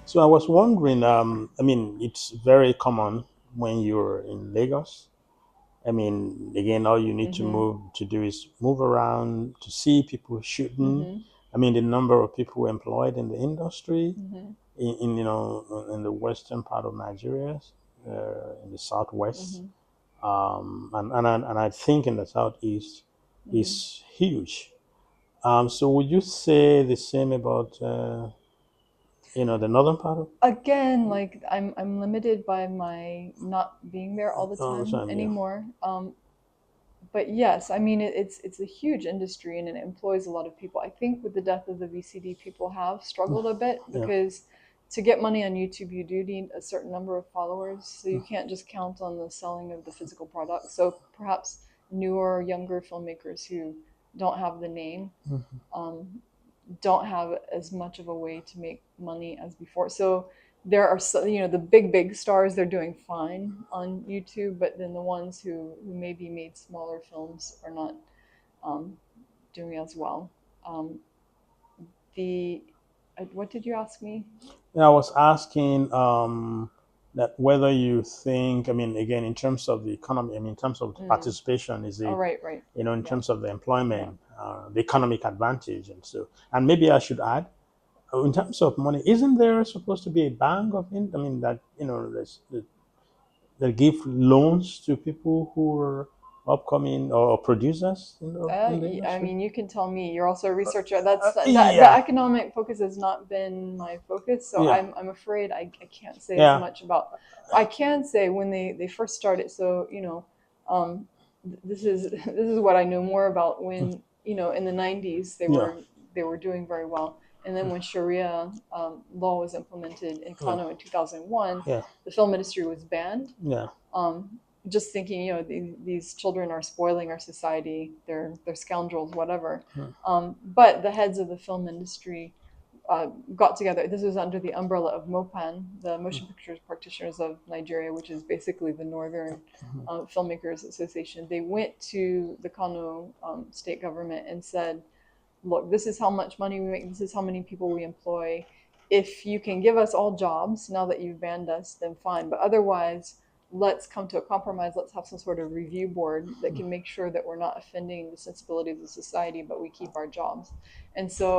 So I was wondering, I mean, it's very common when you're in Lagos. I mean, again, all you need to Mm-hmm. move to do is move around to see people shooting. Mm-hmm. I mean, the number of people employed in the industry Mm-hmm. in in the western part of Nigeria, in the southwest, Mm-hmm. and I think in the southeast Mm-hmm. is huge. So would you say the same about the northern part of Again, like I'm limited by my not being there all the the time time? Yeah. anymore. But yes, I mean it's a huge industry and it employs a lot of people. I think with the death of the VCD, people have struggled a bit Yeah. because to get money on YouTube, you do need a certain number of followers, so you can't just count on the selling of the physical product. So perhaps newer, younger filmmakers who don't have the name um, don't have as much of a way to make money as before. So there are the big stars, they're doing fine on YouTube, but then the ones who maybe made smaller films are not um, doing as well. Um, the what did you ask me? Yeah, I was asking that whether you think, I mean, again, in terms of the economy, I mean, in terms of Mm. participation, is Oh, it, right. in Yeah, terms of the yeah. employment, the economic advantage, and so, and maybe I should add, in Mm. terms of money, isn't there supposed to be a bank I mean, that, that give loans to people who are upcoming or producers in the I industry? mean, you can tell me. You're also a researcher. That Yeah, economic focus has not been my focus, so yeah, I'm afraid I can't say as yeah, much about. I can say when they first started. So um, this is what I know more about. When in the 90s yeah, they were doing very well, and then when Sharia law was implemented in yeah, Kano in 2001, yeah, the film industry was banned. yeah. Just thinking, these children are spoiling our society. They're scoundrels, whatever. Hmm. But the heads of the film industry got together. This was under the umbrella of MOPAN, the Motion Pictures Practitioners of Nigeria, which is basically the Northern Filmmakers Association. They went to the Kano state government and said, "Look, this is how much money we make. This is how many people we employ. If you can give us all jobs now that you've banned us, then fine. But otherwise, let's come to a compromise. Let's have some sort of review board that can make sure that we're not offending the sensibilities of society, but we keep our jobs." And so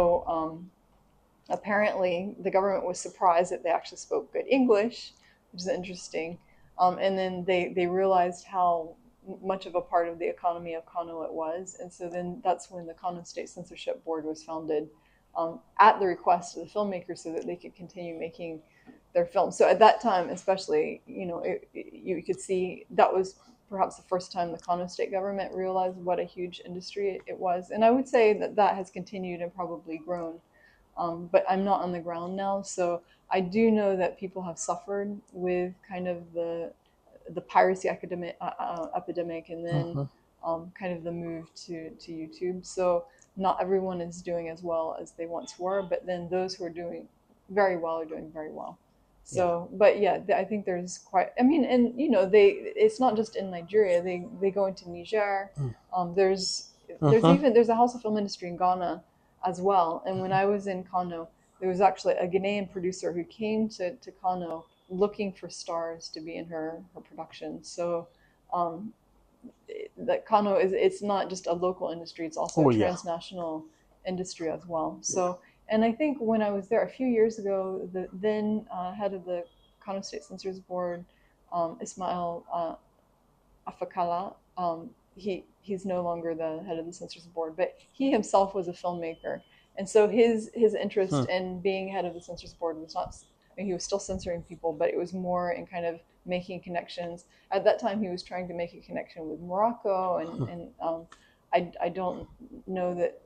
apparently, the government was surprised that they actually spoke good English, which is interesting. And then they realized how much of a part of the economy of Kano it was. And so then that's when the Kano State Censorship Board was founded, at the request of the filmmakers so that they could continue making their films. So at that time, especially, you could see that was perhaps the first time the Kano state government realized what a huge industry it was. And I would say that that has continued and probably grown, but I'm not on the ground now. So I do know that people have suffered with kind of the piracy epidemic, and then kind of the move to YouTube. So not everyone is doing as well as they once were, but then those who are doing very well are doing very well. Yeah. So, but yeah, I think there's quite. I mean, and it's not just in Nigeria. They go into Niger. There's Mm-hmm. there's a house of film industry in Ghana as well. And when I was in Kano, there was actually a Ghanaian producer who came to Kano looking for stars to be in her production. So um, that Kano is, it's not just a local industry; it's also a Oh yeah, transnational industry as well. yeah. So, and I think when I was there a few years ago, the then head of the Kano State Censors Board, Ismail Afakala. He's no longer the head of the censors board, but he himself was a filmmaker, and so his interest Hmm. in being head of the censors board was not. I mean, he was still censoring people, but it was more in kind of making connections. At that time, he was trying to make a connection with Morocco, and I don't know that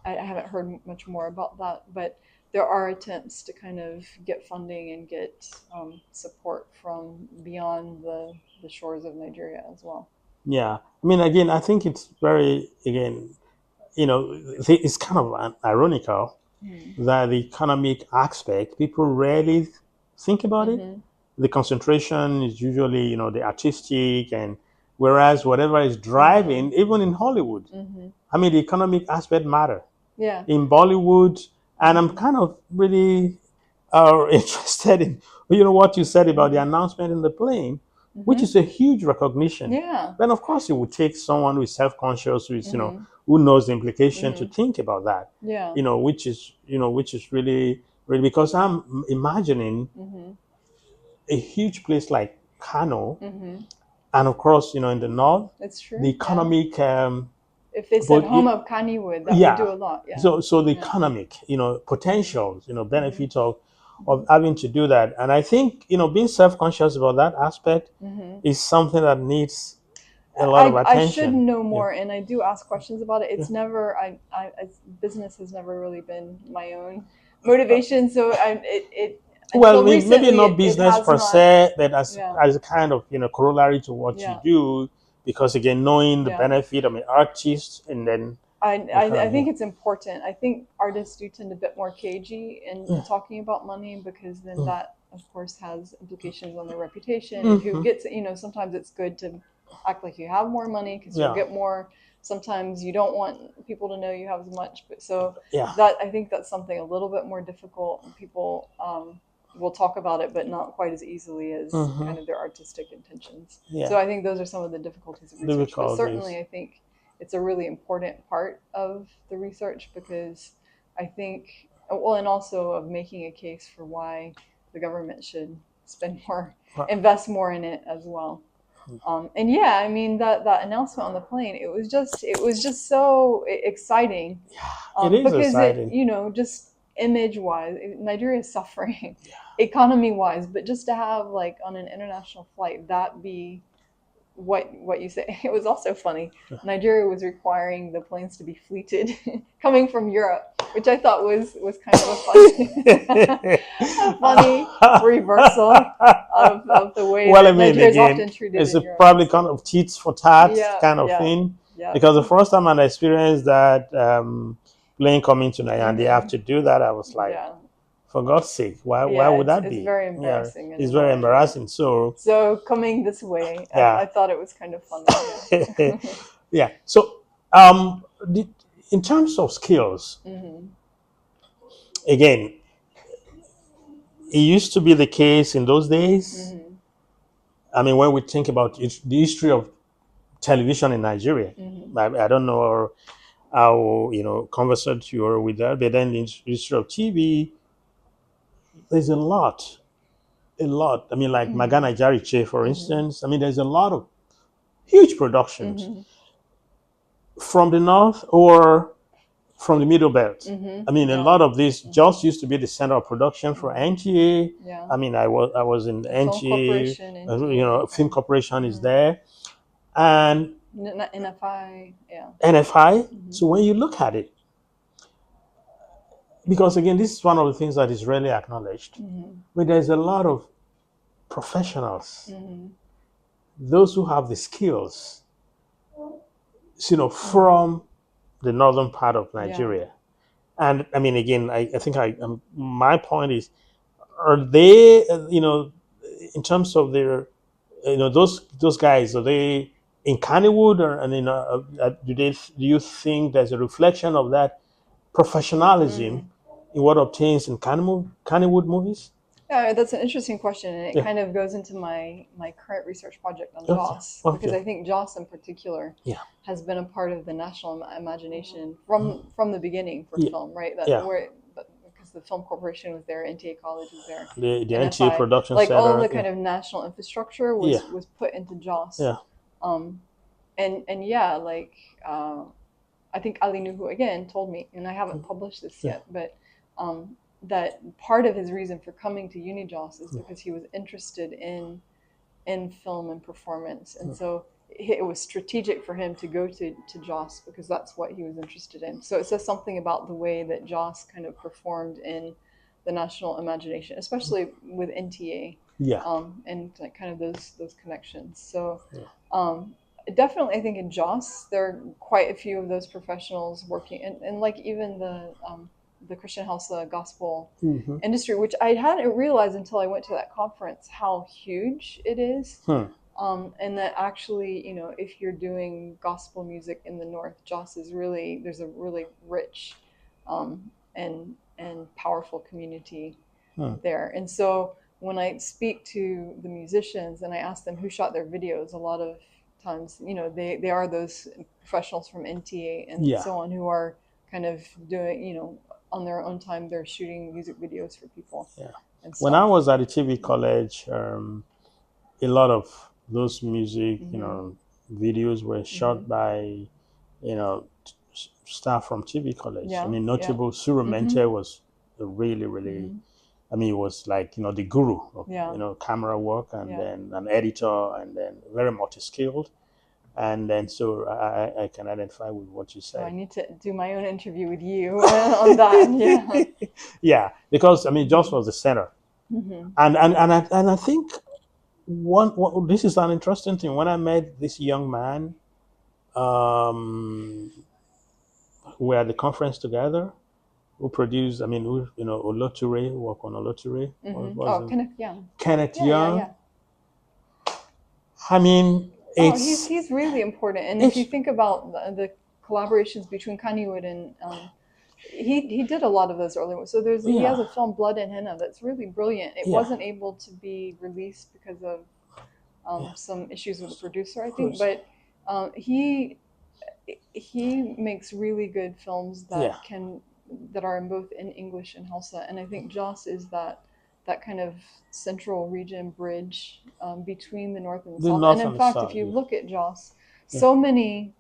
I haven't heard much more about that, but there are attempts to kind of get funding and get support from beyond the shores of Nigeria as well. Yeah. I mean, again, I think it's very, again, it's kind of ironical Mm. that the economic aspect, people rarely think about it. Mm-hmm. The concentration is usually, the artistic, and whereas whatever is Mm-hmm. driving, even in Hollywood, Mm-hmm. I mean, the economic aspect matter. Yeah. In Bollywood, and I'm Mm-hmm. kind of really, are interested in, what you said about the Mm-hmm. announcement in the plane, which Mm-hmm. is a huge recognition. Yeah. Then of course it would take someone who is self-conscious, Mm-hmm. who knows the implication to Mm-hmm. think about that. Yeah. Which is really, really, because I'm imagining Mm-hmm. a huge place like Kano, Mm-hmm. and of course, in the north, It's the true. Yeah. economic, If they said but home of Kannywood, that would yeah, do a lot. Yeah. so the Yeah. economic, Mm-hmm. potentials, Mm-hmm. benefits of Mm-hmm. having to do that. And I think, being self-conscious about that aspect Mm-hmm. is something that needs a lot of I should attention. know Yeah. more, and I do ask questions about it. Yeah. It's never business has never really been my own motivation. So it Well, until maybe recently not it business has per not. se, but as Yeah, as a kind of, corollary to what you yeah, do, because again, knowing the yeah. benefit of an artist, and then I yeah. think it's important. I think artists do tend a bit more cagey in Yeah. talking about money because then Mm. that, of course, has implications on their reputation. And who Mhm. gets, sometimes it's good to act like you have more money because you'll Yeah. get more. Sometimes you don't want people to know you have as much. But so Yeah. that I think that's something a little bit more difficult. People will talk about it, but not quite as easily as Hmm. kind of their artistic intentions. Yeah. So I think those are some of the difficulties of research. But Difficulties. certainly, I think it's a really important part of the research because I think, well, and also of making a case for why the government should spend more, Right. invest more in it as well. And yeah, I mean that announcement on the plane, it was just so exciting, It is because it, exciting. just image wise, Nigeria is suffering, economy wise, but just to have like on an international flight that be what you say. It was also funny. Nigeria was requiring the planes to be fleeted coming from Europe, which I thought was kind of a funny a funny reversal of the way Well, I that mean, Nigeria is again, often treated it's in a Europe. probably kind So of teats for tat yeah, kind of yeah, thing, yeah. because the first time I experienced that, plane coming to Nigeria and they have Mm-hmm. to do that, I was like, Yeah, for God's sake, why yeah. would that It's be? very Yeah, embarrassing and it's very annoying. Yeah. embarrassing. So, So coming this way, yeah. I thought it was kind of funny. Yeah. Yeah. So, um, in terms of skills, Mm-hmm. again, it used to be the case in those days. Mm-hmm. I mean, when we think about the history of television in Nigeria, Mm-hmm. I don't know how conversant you are with that, but then the history of TV, there's a lot. I mean, like Mm-hmm. Magana Jariche, for Mm-hmm. instance. I mean, there's a lot of huge productions Mm-hmm. from the north or from the middle belt. Mm-hmm. I mean, a Yeah. lot of this Mm-hmm. just used to be the center of production for Mm-hmm. NTA. Yeah. I mean, I was in The Film Corporation, NTA. NTA. Film Yeah. Corporation is Mm-hmm. there, and NFI. Yeah. NFI. Mm-hmm. So when you look at it, because again, this is one of the things that is rarely acknowledged. Mm-hmm. But there's a lot of professionals, Mm-hmm. those who have the skills, Mm-hmm. from the northern part of Yeah. Nigeria. And I mean, again, I think my point is, are they, in terms of their, those guys, are they in Kannywood, or and do you think there's a reflection of that professionalism Mm. in what obtains in Kannywood movies? Yeah, that's an interesting question, and it Yeah. kind of goes into my current research project on Okay. Joss because Okay. I think Joss in particular Yeah. has been a part of the national imagination from the beginning for Yeah. film, right? That Yeah. where because the Film Corporation was there, NTA College was there, The NTA NFI, Production like all of Center. the Yeah. kind of national infrastructure Yeah. was put into Joss, Yeah. um, and yeah, like I think Ali Nuhu again told me, and I haven't published this Yeah. yet, but that part of his reason for coming to UniJoss is because he was interested in film and performance, and so it was strategic for him to go to Joss because that's what he was interested in. So it says something about the way that Joss kind of performed in the national imagination, especially with NTA, Yeah. and like kind of those connections. So Yeah. um, definitely, I think in Joss there are quite a few of those professionals working, and like even the Christian house, the gospel Mm-hmm. industry, which I hadn't realized until I went to that conference how huge it is. Hmm. And that actually, if you're doing gospel music in the North, Joss is there's a really rich and powerful community. Hmm. there. And so when I speak to the musicians and I ask them who shot their videos, a lot of times, they are those professionals from NTA and Yeah. so on who are kind of doing, on their own time, they're shooting music videos for people Yeah. and When I stuff. was at the TV college, a lot of those music, Mm-hmm. videos were Mm-hmm. shot by, staff from TV college. I Yeah. mean, Yeah. notable Sura Mm-hmm. Mente was really, really. Mm-hmm. I mean, it was like the guru of Yeah. camera work, and Yeah. then an editor, and then very multi-skilled, and then so I can identify with what you Oh, I say. need to do my own interview with you on that. Yeah. Yeah, because I mean, Joss Mm-hmm. was the center, Mm-hmm. and I think this is an interesting thing. When I met this young man, um, we were at the conference together. Who produced? I mean, who Oloture, who worked on Oloture. What Mm-hmm. was Oh, it? Kenneth Young. Kenneth Yeah. Yeah. Young. Yeah. I mean, Oh, he's it's he's really important. And if you it's think about the collaborations between Kanyewood and he did a lot of those early ones. So he has yeah, a film Blood and Henna that's really brilliant. It yeah, wasn't able to be released because of yeah. some issues with the producer, I think. Cruise. But he makes really good films Yeah, that are in both in English and Hausa, and I think Joss is that kind of central region bridge between the north and the the south. And north in and the fact, if south. you Yeah, look at Joss, yeah, so many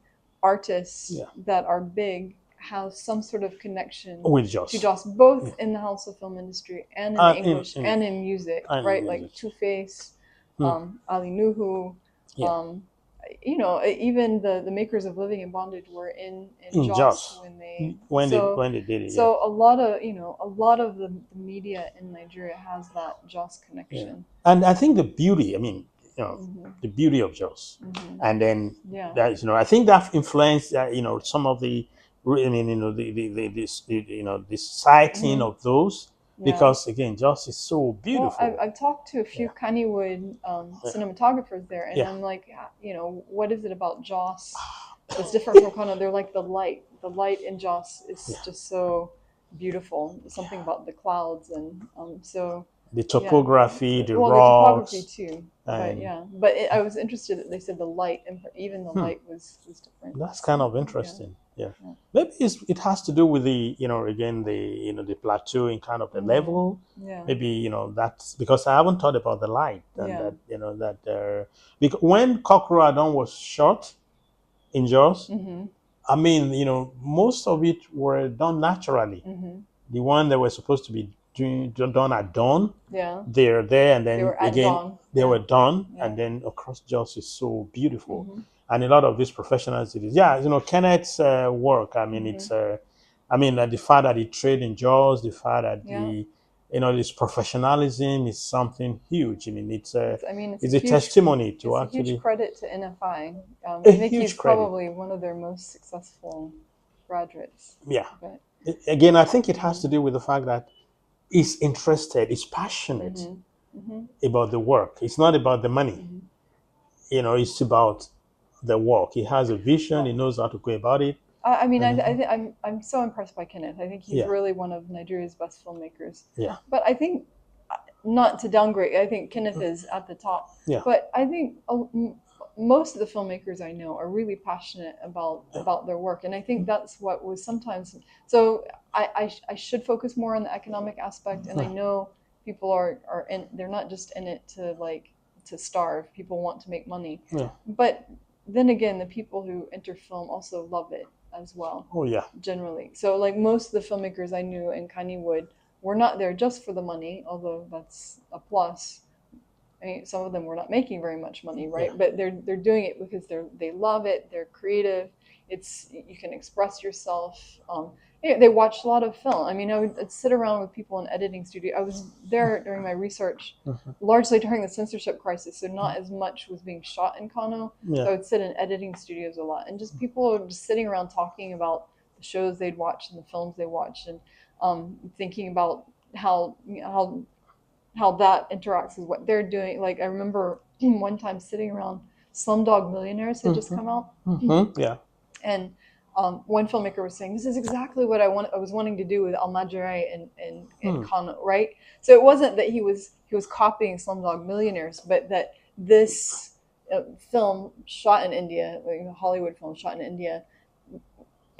artists yeah. that are big have some sort of connection With to Joss. Joss, both Yeah, in the Hausa film industry and in the English in and in music, and right? music. Like Two Face, Hmm. Ali Nuhu, Yeah, um, even the makers of Living in Bondage were in in Joss Joss when they when they did it. Yeah, so a lot of the media in Nigeria has that Joss yeah. connection. And I think the beauty. I mean, Hmm. the beauty of Joss, Hmm. and then Yeah. that I think that influenced some of the I mean the sighting Hmm. of those, Yeah. because again Joss is so Well, I've, beautiful. I've talked to a few Yeah, Kannywood yeah, cinematographers there, and yeah. I'm like, what is it about Joss that's different from Kano? They're like the light. The light in Joss is Yeah. just so beautiful. Something about the clouds, and so The yeah. topography, the Well, the topography rocks, too, but and yeah. But I was interested that they said the light, and even the hmm, light was different. that's kind So of yeah, interesting. Yeah, yeah. maybe it has to do with the again the plateau and kind of the Hmm. level. Yeah, Maybe that's because I haven't thought about the light and yeah. that because when Cockrodon was shot in Jaws, Hmm. I mean most of it were done naturally. Hmm. The one that were supposed to be done at dawn, Yeah, they're there, and they then were at again dawn. they Yeah, were done, yeah. and then across Jaws is so beautiful, Hmm. and a lot of these professionals it is. Yeah, Kenneth's work. I mean, Hmm. it's I mean, the fact that he trained in Jaws, the fact that Yeah. this professionalism is something huge. I mean, I mean, it's a testimony to it's a huge actually credit to NFI. a I think he's huge credit. probably one of their most successful graduates. Yeah. But Again, I think it has hmm. to do with the fact that he's interested, he's passionate Hmm. Hmm. about the work. It's not about the money. Hmm. It's about the work. He has a vision. He Well, knows how to go about it. I mean, And I'm so impressed by Kenneth. I think he's yeah, really one of Nigeria's best filmmakers. yeah, But I think not to downgrade. I think Kenneth is at the top. yeah, But I think most of the filmmakers I know are really passionate yeah, about their work, and I think that's what was sometimes. So I should focus more on the economic aspect, and I yeah, know people are in. They're not just in it to starve. People want to make money, yeah. but then again, the people who enter film also love it as well, Oh yeah, generally. So like most of the filmmakers I knew in Kannywood were not there just for the money, although that's a plus. I mean, some of them were not making very much money, yeah, right? But they're doing it because they love it. They're creative. You can express yourself. They watched a lot of film. I mean, I'd sit around with people in editing studio. I was there during my research, mhm, largely during the censorship crisis, so not as much was being shot in Kano. So yeah, I would sit in editing studios a lot, and just people were just sitting around talking about the shows they'd watched and the films they watched, and thinking about how how that interacts with what they're doing. Like I remember one time sitting around Slumdog Millionaires had just mhm, come out, mhm, yeah, and one filmmaker was saying, "This is exactly what I was wanting to do with Al Majrai and Kano, right?" So it wasn't that he was copying Slumdog Millionaires, but that this film shot in India, like a Hollywood film shot in India,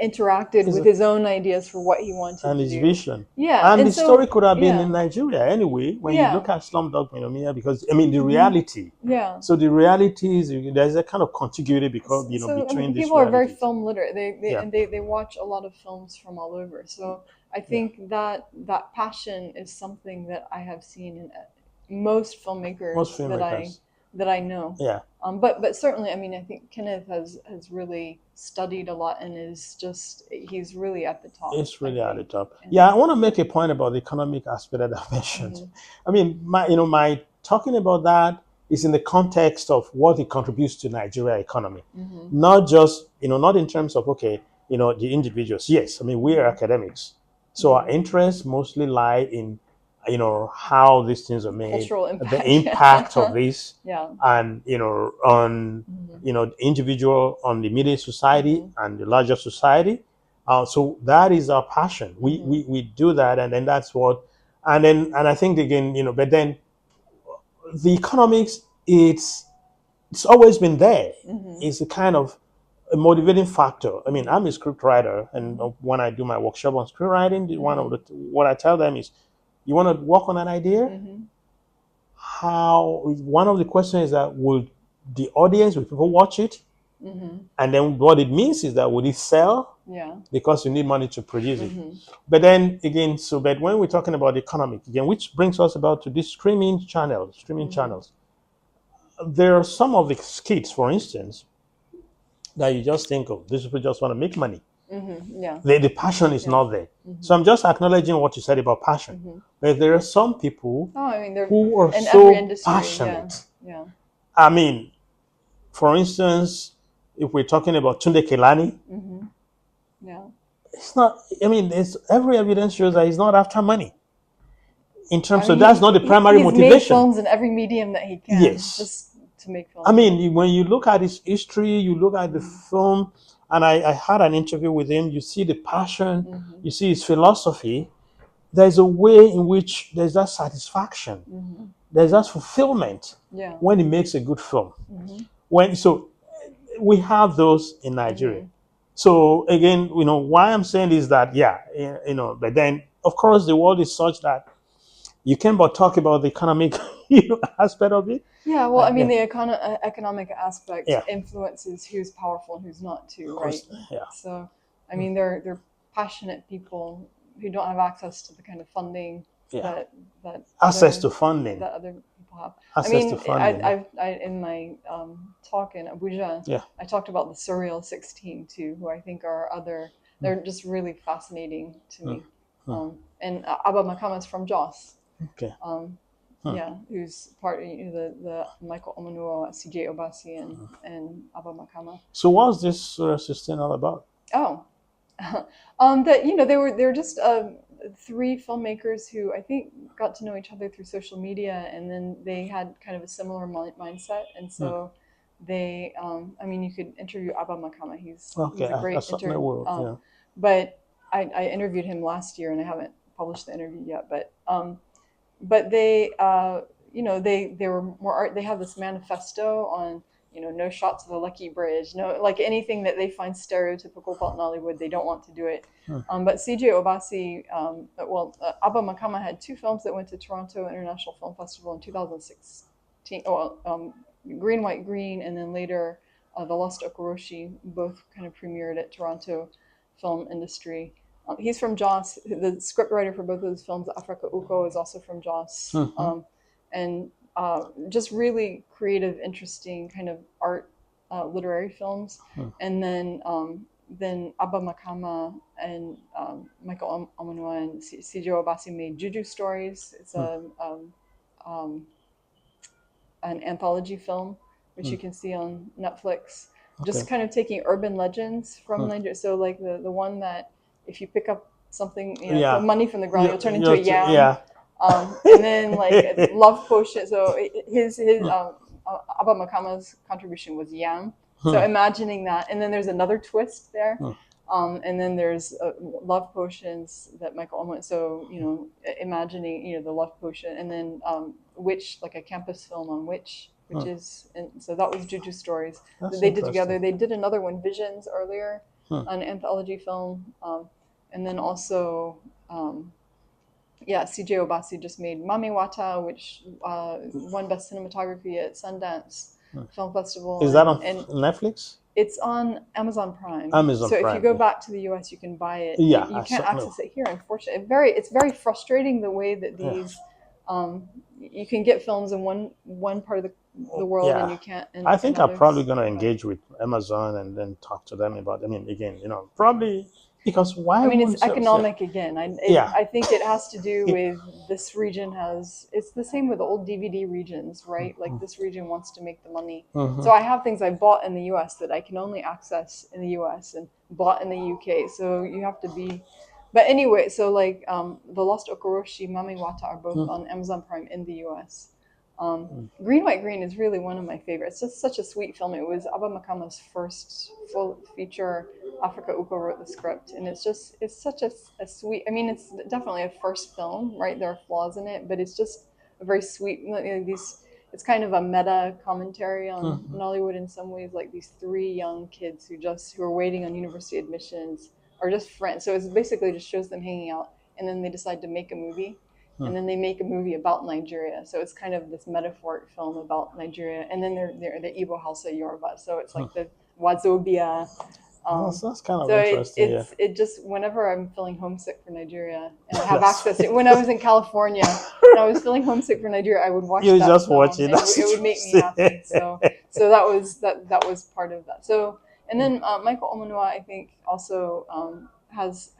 interacted Is with his own ideas for what he wanted and to his do. vision. Yeah, And and the story so could have been in yeah, Nigeria anyway, when you yeah, look at Slumdog Millionaire, because I mean the hmm reality. yeah. So the reality is there's a kind of contiguity because So I between mean, these people are very realities. film literate. Yeah, They watch a lot of films from all over. So I yeah. think that passion is something that I have seen in most Most filmmakers filmmakers. that I know. Yeah, But certainly, I mean, I think Kenneth has really studied a lot and is just he's really at the top. it's I really at the think. top. Yeah, And I want to make a point about the economic aspect that I mentioned. mhm, I mean, my talking about that is in the context of what it contributes to Nigeria economy, mhm, not just not in terms of okay, the individuals. Yes, I mean we are mhm, academics, so our mhm. interests mostly lie in how these things are made, Cultural the impact. impact of this, Yeah. and on Mhm, the individual, on the immediate society mhm, and the larger society. So that is our passion. We, mhm, we we do that, and then that's what, and I think again, but then the economics, it's always been there. mhm, It's a kind of a motivating factor. I mean, mhm, I'm a script writer, and mhm, when I do my workshop on script writing, one of mhm, the what I tell them is, you want to work on an idea. mhm, How one of the questions is that would the audience, will people watch it? mhm. And then what it means is that would it sell? Yeah. Because you need money to produce it. Mhm, But then again, but when we're talking about economic again, which brings us about to these streaming mhm, channels, there are some of the skits, for instance, that you just think of. These people just want to make money. mhm. Yeah. The passion is Yeah. not there. So Mhm, I'm just acknowledging what you said about passion. mhm. But there are some people Oh, I mean, they're who are in every so industry. Yeah. passionate. Yeah. I mean, for instance, if we're talking about Tunde Kelani, Mhm. Yeah. it's not. I mean, it's every evidence shows that he's not after money. In I terms of mean, that's not the primary he's made motivation. films in every medium that he can Yes, just to make I films. mean Yeah. when you look at his history, you look at the Mhm, film, and I had an interview with him. You see the passion, mhm, you see his philosophy. There's a way in which there's that satisfaction, mhm. there's that fulfillment Yeah. when he makes a good film. Mhm, So we have those in Nigeria. mhm. So again, why I'm saying is that yeah, but then of course the world is such that you can but talk about the economic aspect of it. Yeah, well, I And mean, yeah, the economic aspect yeah, influences who's powerful and who's not of too, right? course, yeah. So, I mean, they're passionate people who don't have access to the kind of funding Yeah, that that access other to funding, that other people have. I access to mean, funding. Yeah, I in my talk in Abuja, yeah. I talked about the Surreal 16 too, who I think are other. Mm, They're just really fascinating to mm, me. mm. And Abba Makama is from Jos. Okay. Um, Mm. yeah, who's part of the Michael Omanuo, CJ Obasi, and Abba Makama. So what's this system all about? Oh, that they were just three filmmakers who I think got to know each other through social media, and then they had kind of a similar mindset, and Mm. so they. I mean, you could interview Abba Makama. Okay, He's a I great certainly will. Yeah. but I interviewed him last year, and I haven't published the interview yet, but they they were more art. They have this manifesto on no shots of the Lucky Bridge, no like anything that they find stereotypical about Nollywood, they don't want to do it. Mm. But CJ Obasi, Abba Makama had two films that went to Toronto International Film Festival in 2016. Green White Green, and then later The Lost Okoroshi, both kind of premiered at Toronto Film Industry. He's from Jos. The scriptwriter for both of those films, Africa Uko, is also from Jos. Mm-hmm. And just really creative, interesting kind of art, literary films. Mm. And then Abba Makama and Michael Omanua and Sijo Obasi made Juju Stories. It's Mm. um, an anthology film, which you Mm. can see on Netflix. Okay. Just kind of taking urban legends from Mm. Nigeria. So like the one that if you pick up something, Yeah. money from the ground, you'll turn into a Just, yam. yeah. And then like love potion. So his Mm. Abba Makama's contribution was yam. So Mm. imagining that, and then there's another twist there. Mm. And then there's love potions that Michael Owen. So imagining the love potion, and then witch, like a campus film on witch, which Hmm. is, and so that was Juju Stories that That's they did together. interesting. They did another one, Visions, earlier, Hmm. an anthology film, and then also. Yeah, CJ Obasi just made Mami Wata, which won Best Cinematography at Sundance Hmm. Film Festival, Is that on and Netflix? it's on Amazon Prime. Amazon So if you Prime. go Yeah, back to the US, you can buy it. yeah, You I can't saw. No. access it here, unfortunately. It's very frustrating the way that Yeah, these you can get films in one part of the world and yeah. you can't I in think I'm probably others. gonna But engage with Amazon and then talk to them about. I mean, again, probably because I why mean, it's wouldn't you? economic again. Yeah. I think it has to do It, with this region has. It's the same with old DVD regions, right? Like this region wants to make the money. mm-hmm. So I have things I bought in the U.S. that I can only access in the U.S. and bought in the U.K. So you have to be. But anyway, so like the Lost Okoroshi, Mami Wata are both on Amazon Prime in the U.S. Green White Green is really one of my favorites. It's just such a sweet film. It was Abba Makama's first full feature. Africa Uko wrote the script, and it's such a sweet. I mean, it's definitely a first film, right? There are flaws in it, but it's just a very sweet. These it's kind of a meta commentary on Mm-hmm. Nollywood in some ways. Like these three young kids who are waiting on university admissions are just friends. So it's basically just shows them hanging out, and then they decide to make a movie, and then they make a movie about Nigeria. So it's kind of this metaphoric film about Nigeria, and then they're the Igbo Hausa Yoruba. So it's like the Wazobia. That's, Um, that's kind of so interesting. Yeah. it just whenever I'm feeling homesick for Nigeria and I have That's access to when I was in California and I was feeling homesick for Nigeria, I would watch you that just watch film it. and That's it would make me interesting. happy. So that was part of that. So and then Michael Omanua, I think, also has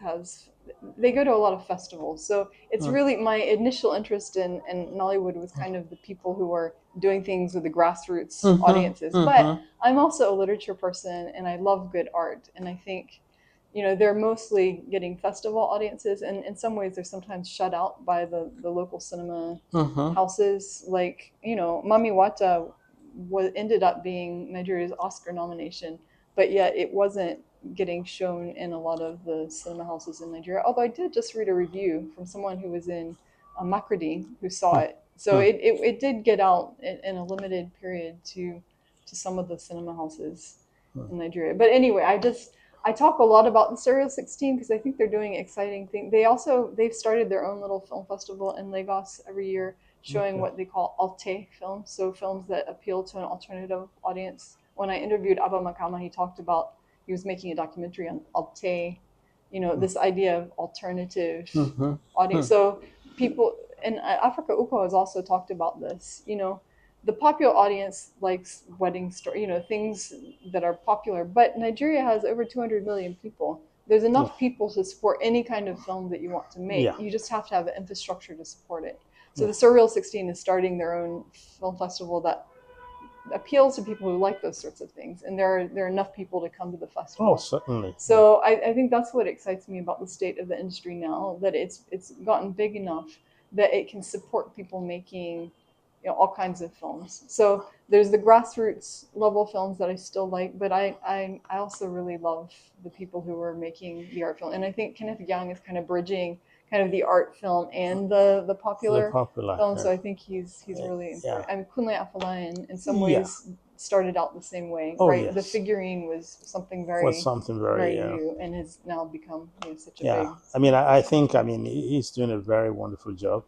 they go to a lot of festivals. So it's really my initial interest in Nollywood was kind of the people who were doing things with the grassroots Mm-hmm. audiences. But Mm-hmm. I'm also a literature person and I love good art. And I think, they're mostly getting festival audiences. And in some ways, they're sometimes shut out by the local cinema Mm-hmm. houses. Like, Mami Wata ended up being Nigeria's Oscar nomination, but yet it wasn't getting shown in a lot of the cinema houses in Nigeria. Although I did just read a review from someone who was in Makurdi who saw it. So it did get out in a limited period to some of the cinema houses in Nigeria. But anyway, I talk a lot about the Stereo 16 because I think they're doing exciting things. They've started their own little film festival in Lagos every year, showing Okay. what they call Alte films, so films that appeal to an alternative audience. When I interviewed Abba Makama, he talked about he was making a documentary on Alte, this idea of alternative Mm-hmm. audience. So people in Africa Uko has also talked about this. The popular audience likes wedding story, things that are popular. But Nigeria has over 200 million people. There's Yeah. enough people to support any kind of film that you want to make. Yeah. You just have to have the infrastructure to support it. So Yeah. the Surreal 16 is starting their own film festival that appeals to people who like those sorts of things, and there are enough people to come to the Oh, festival. certainly. Yeah. So I think that's what excites me about the state of the industry now, that it's gotten big enough that it can support people making all kinds of films. So there's the grassroots level films that I still like, but I also really love the people who are making the art film. And I think Kenneth Young is kind of bridging kind of the art film and the The popular popular. film. Yeah. So I think he's really Yeah. important. I mean, Kunle Afolayan in some Yeah. ways started out the same way, Oh, right? The yes. figurine was something Was very something very. very Yeah. new and has now become such a Yeah. big I mean, I think. I mean, he's doing a very wonderful job.